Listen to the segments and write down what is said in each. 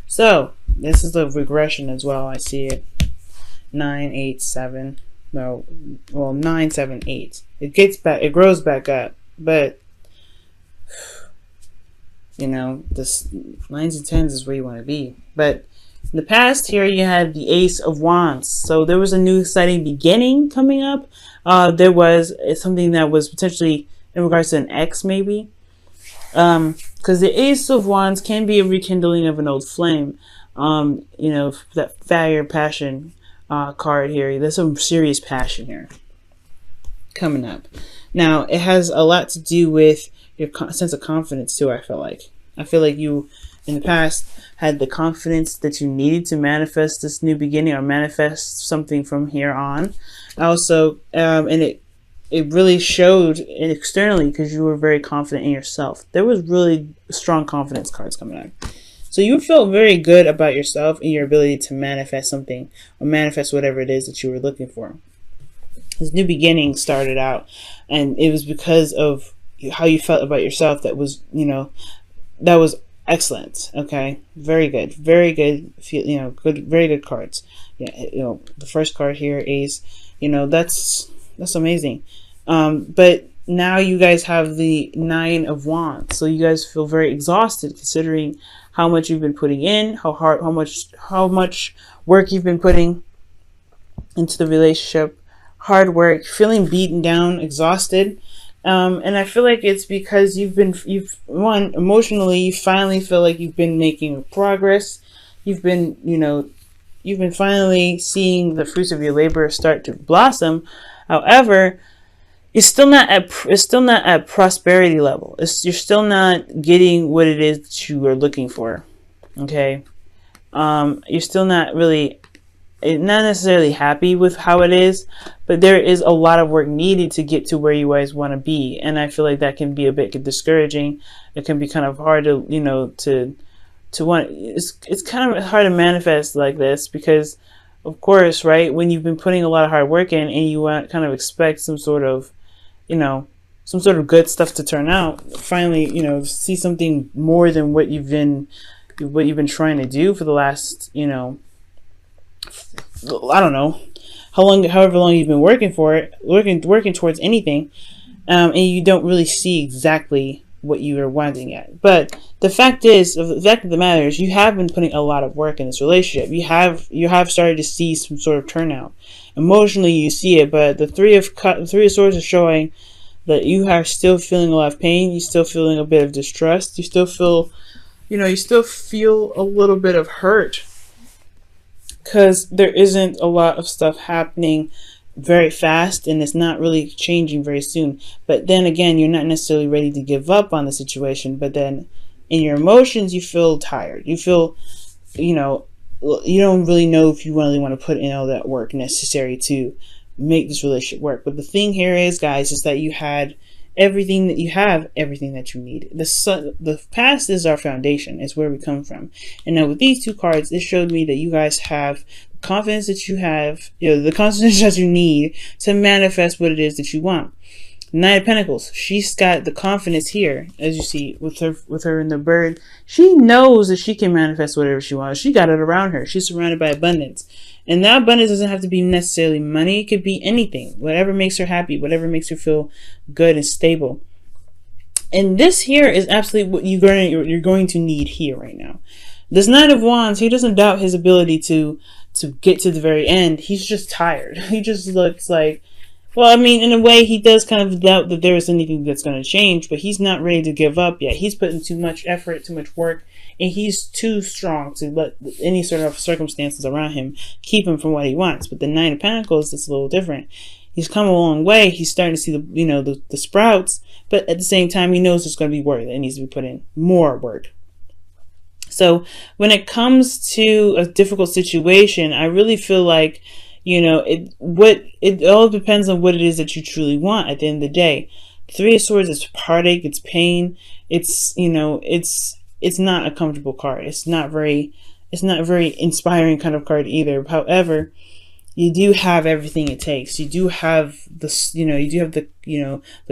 So this is the regression as well. I see it. 9, 8, 7. No, well, 9, 7, 8. It gets back. It grows back up, but you know, this 9s and 10s is where you want to be. But in the past here, you had the Ace of Wands. So there was a new exciting beginning coming up. There was something that was potentially in regards to an ex, maybe. Because the Ace of Wands can be a rekindling of an old flame. You know, that fire, passion card here. There's some serious passion here coming up. Now, it has a lot to do with your sense of confidence too, I feel like you in the past had the confidence that you needed to manifest this new beginning or manifest something from here on. Also, and it really showed externally because you were very confident in yourself. There was really strong confidence cards coming up. So you felt very good about yourself and your ability to manifest something or manifest whatever it is that you were looking for. This new beginning started out, and it was because of how you felt about yourself that was, you know, that was excellent. Okay, very good, you know, good, very good cards. Yeah, you know, the first card here, Ace, you know, that's amazing. But now you guys have the 9 of Wands, so you guys feel very exhausted considering how much you've been putting in, how much work you've been putting into the relationship, hard work, feeling beaten down, exhausted. And I feel like it's because you've emotionally, you finally feel like you've been making progress. You've been finally seeing the fruits of your labor start to blossom. However, it's still not at prosperity level. You're still not getting what it is that you are looking for. Okay. You're still not necessarily happy with how it is, but there is a lot of work needed to get to where you guys want to be. And I feel like that can be a bit discouraging. It can be kind of hard to, you know, to want, it's kind of hard to manifest like this because of course, right, when you've been putting a lot of hard work in and you want kind of expect some sort of, you know, some sort of good stuff to turn out, finally, you know, see something more than what you've been trying to do for the last, you know, I don't know however long you've been working for it, working towards anything, and you don't really see exactly what you are wanting yet. But the fact of the matter is, you have been putting a lot of work in this relationship. You have started to see some sort of turnout. Emotionally, you see it, but the Three of Swords is showing that you are still feeling a lot of pain. You're still feeling a bit of distrust. You still feel, you know, a little bit of hurt because there isn't a lot of stuff happening very fast and it's not really changing very soon. But then again, you're not necessarily ready to give up on the situation, but then in your emotions, you feel tired. You feel, you know, you don't really know if you really want to put in all that work necessary to make this relationship work. But the thing here is, guys, is that you had everything that you need. The past is our foundation. It's where we come from. And now with these two cards, it showed me that you guys have confidence that you have, you know, the confidence that you need to manifest what it is that you want. Knight of Pentacles, she's got the confidence here, as you see with her in the bird. She knows that she can manifest whatever she wants. She got it around her. She's surrounded by abundance. And that abundance doesn't have to be necessarily money. It could be anything. Whatever makes her happy. Whatever makes her feel good and stable. And this here is absolutely what you're going to need here right now. This Knight of Wands, he doesn't doubt his ability to get to the very end. He's just tired. He just looks like, well, I mean, in a way, he does kind of doubt that there is anything that's going to change, but he's not ready to give up yet. He's putting too much effort, too much work, and he's too strong to let any sort of circumstances around him keep him from what he wants. But the Knight of Pentacles is a little different. He's come a long way. He's starting to see the sprouts, but at the same time, he knows there's going to be work that needs to be put in, more work. So when it comes to a difficult situation, I really feel like, you know, it all depends on what it is that you truly want at the end of the day. Three of Swords is heartache, it's pain, it's, you know, it's not a comfortable card. It's not very inspiring kind of card either. However, you do have everything it takes. You do have the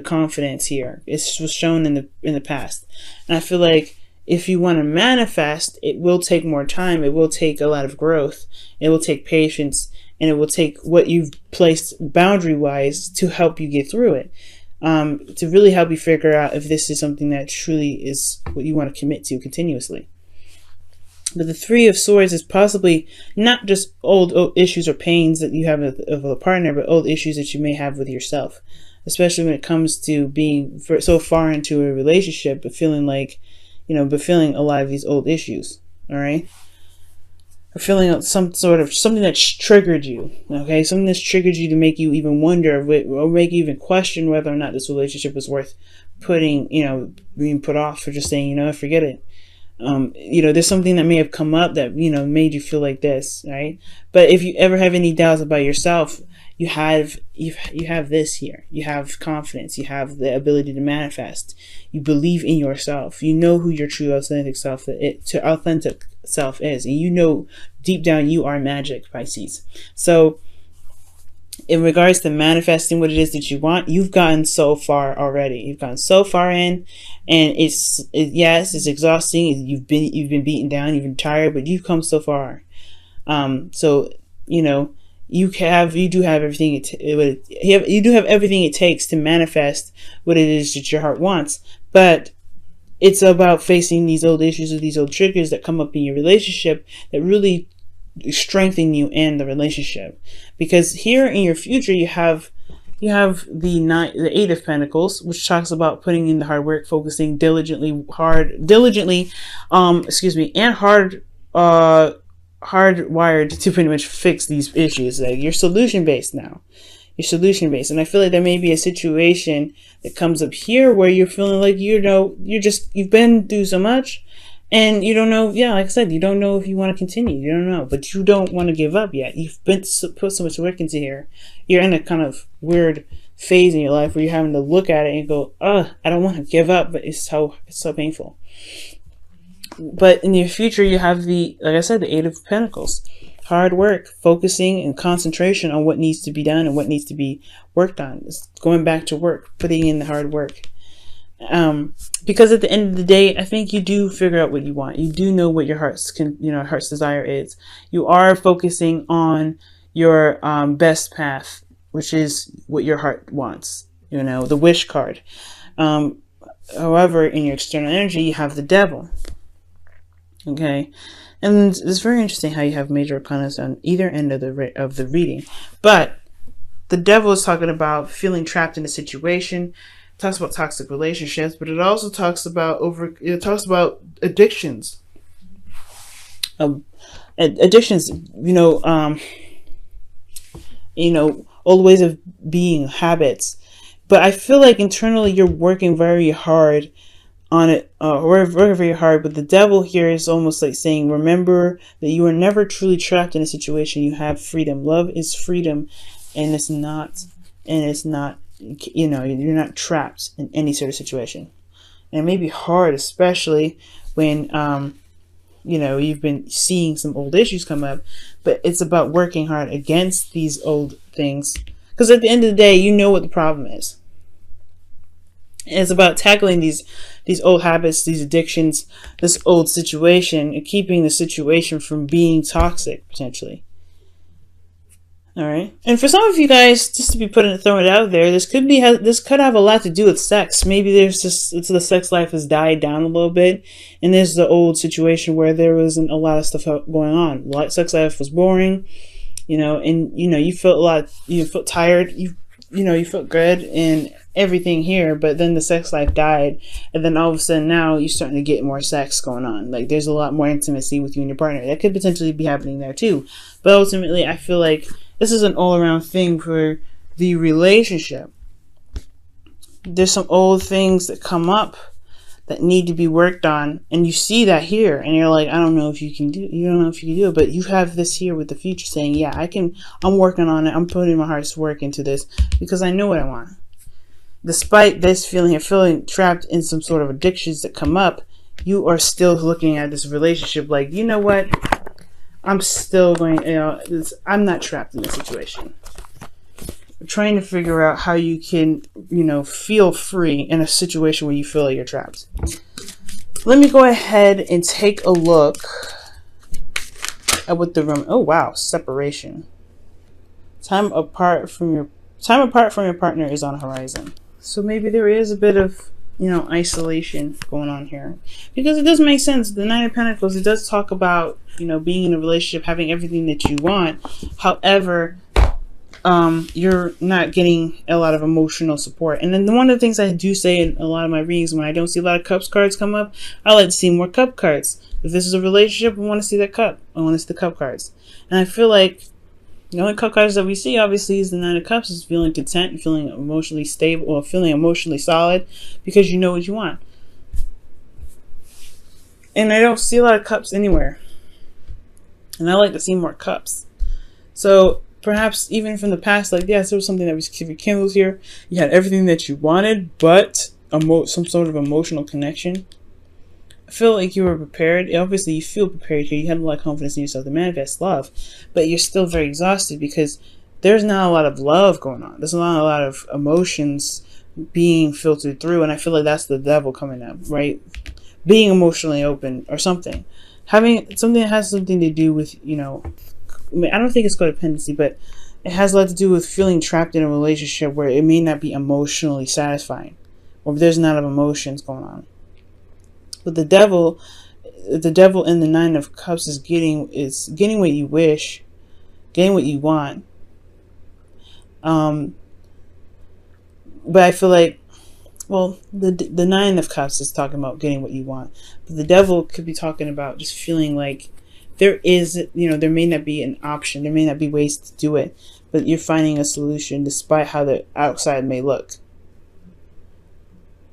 confidence here. It was shown in the past. And I feel like if you want to manifest, it will take more time. It will take a lot of growth. It will take patience, and it will take what you've placed boundary-wise to help you get through it. To really help you figure out if this is something that truly is what you want to commit to continuously. But the Three of Swords is possibly not just old issues or pains that you have of a partner, but old issues that you may have with yourself, especially when it comes to being so far into a relationship, but feeling like, but feeling a lot of these old issues, all right? Or feeling some sort of something that's triggered you, okay? Something that's triggered you to make you even wonder, or make you even question whether or not this relationship is worth putting, being put off, for just saying, forget it. There's something that may have come up that, made you feel like this, right? But if you ever have any doubts about yourself, you have this here. You have confidence. You have the ability to manifest. You believe in yourself. You know who your true authentic self is, and deep down you are magic, Pisces. So in regards to manifesting what it is that you want, you've gotten so far already. You've gotten so far in, and it's exhausting. You've been beaten down. You've been tired, but you've come so far. You do have everything it takes to manifest what it is that your heart wants. But it's about facing these old issues or these old triggers that come up in your relationship that really strengthen you in the relationship. Because here in your future, you have the Eight of Pentacles, which talks about putting in the hard work, focusing diligently, and hardwired to pretty much fix these issues. Like, you're solution based now. You're solution based, and I feel like there may be a situation that comes up here where you're feeling like you've been through so much, and you don't know. Yeah, like I said, you don't know if you want to continue. You don't know, but you don't want to give up yet. You've put so much work into here. You're in a kind of weird phase in your life where you're having to look at it and go, I don't want to give up, but it's so painful. But in your future, you have the Eight of Pentacles. Hard work, focusing and concentration on what needs to be done and what needs to be worked on. It's going back to work, putting in the hard work. Because at the end of the day, I think you do figure out what you want. You do know what your heart's desire is. You are focusing on your best path, which is what your heart wants. The wish card. However, in your external energy, you have the Devil. Okay, and it's very interesting how you have major arcanas on either end of the reading. But the Devil is talking about feeling trapped in a situation. It talks about toxic relationships, but it also talks about addictions. Addictions. Old ways of being, habits. But I feel like internally you're working very hard on it, working very hard. But the Devil here is almost like saying, remember that you are never truly trapped in a situation. You have freedom. Love is freedom, and it's not, you're not trapped in any sort of situation. And it may be hard, especially when, you've been seeing some old issues come up, but it's about working hard against these old things. Because at the end of the day, you know what the problem is. And it's about tackling these old habits, these addictions, this old situation, and keeping the situation from being toxic, potentially. All right. And for some of you guys, just to be throwing it out there, this could have a lot to do with sex. Maybe the sex life has died down a little bit, and there's the old situation where there wasn't a lot of stuff going on. Sex life was boring, and you felt tired, you felt good and everything here, but then the sex life died, and then all of a sudden now you're starting to get more sex going on. Like, there's a lot more intimacy with you and your partner. That could potentially be happening there too. But ultimately, I feel like this is an all-around thing for the relationship. There's some old things that come up that need to be worked on, and you see that here, and you're like, I don't know if you can do it, but you have this here with the future saying, yeah, I'm working on it. I'm putting my heart's work into this because I know what I want. Despite this feeling trapped in some sort of addictions that come up, you are still looking at this relationship like, you know what? I'm still going, I'm not trapped in this situation. I'm trying to figure out how you can, feel free in a situation where you feel like you're trapped. Let me go ahead and take a look at what the room. Oh wow, separation. Time apart from your partner is on the horizon. So maybe there is a bit of, you know, isolation going on here, because it does make sense. The Nine of Pentacles, it does talk about, you know, being in a relationship, having everything that you want. However, you're not getting a lot of emotional support. And then one of the things I do say in a lot of my readings, when I don't see a lot of cups cards come up, I like to see more cup cards. If this is a relationship, I want to see that cup. I want to see the cup cards. And I feel like the only cup cards that we see, obviously, is the Nine of Cups, is feeling content, feeling emotionally stable, or feeling emotionally solid, because you know what you want. And I don't see a lot of cups anywhere. And I like to see more cups. So perhaps even from the past, like, yes, there was something that was rekindled here. You had everything that you wanted, but some sort of emotional connection. I feel like you were prepared. Obviously, you feel prepared here. You had a lot of confidence in yourself to manifest love, but you're still very exhausted because there's not a lot of love going on. There's not a lot of emotions being filtered through, and I feel like that's the devil coming up, right? Being emotionally open or something. Having something that has something to do with, you know, I don't think it's codependency, but it has a lot to do with feeling trapped in a relationship where it may not be emotionally satisfying, or there's not enough emotions going on. But the devil in the Nine of Cups is getting what you wish, getting what you want. But I feel like, well, the Nine of Cups is talking about getting what you want, but the devil could be talking about just feeling like there is, you know, there may not be an option, there may not be ways to do it, but you're finding a solution despite how the outside may look.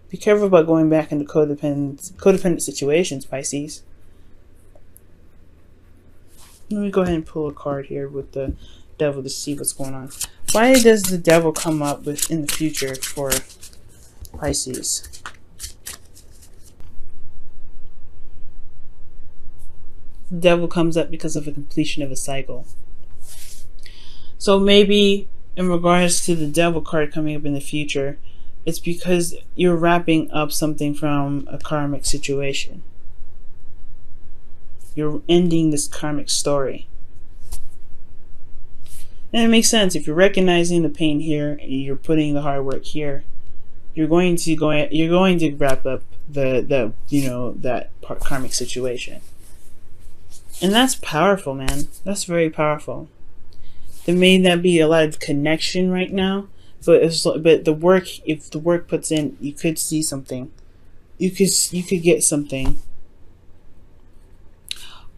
Be careful about going back into codependent situations, Pisces. Let me go ahead and pull a card here with the devil to see what's going on. Why does the devil come up with in the future for Pisces? The devil comes up because of a completion of a cycle. So maybe in regards to the devil card coming up in the future, it's because you're wrapping up something from a karmic situation. You're ending this karmic story. And it makes sense. If you're recognizing the pain here and you're putting the hard work here, you're going to wrap up the you know, that karmic situation. And that's powerful, man. That's very powerful. There may not be a lot of connection right now, but the work, if the work puts in, you could see something. You could get something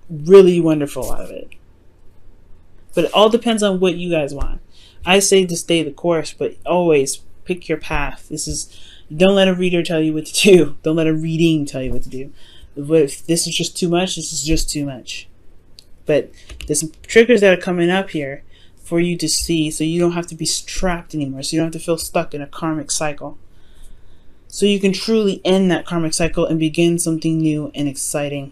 really wonderful out of it. But it all depends on what you guys want. I say to stay the course, but always pick your path. Don't let a reader tell you what to do. Don't let a reading tell you what to do. If this is just too much, this is just too much. But there's some triggers that are coming up here for you to see, so you don't have to be trapped anymore, so you don't have to feel stuck in a karmic cycle, so you can truly end that karmic cycle and begin something new and exciting.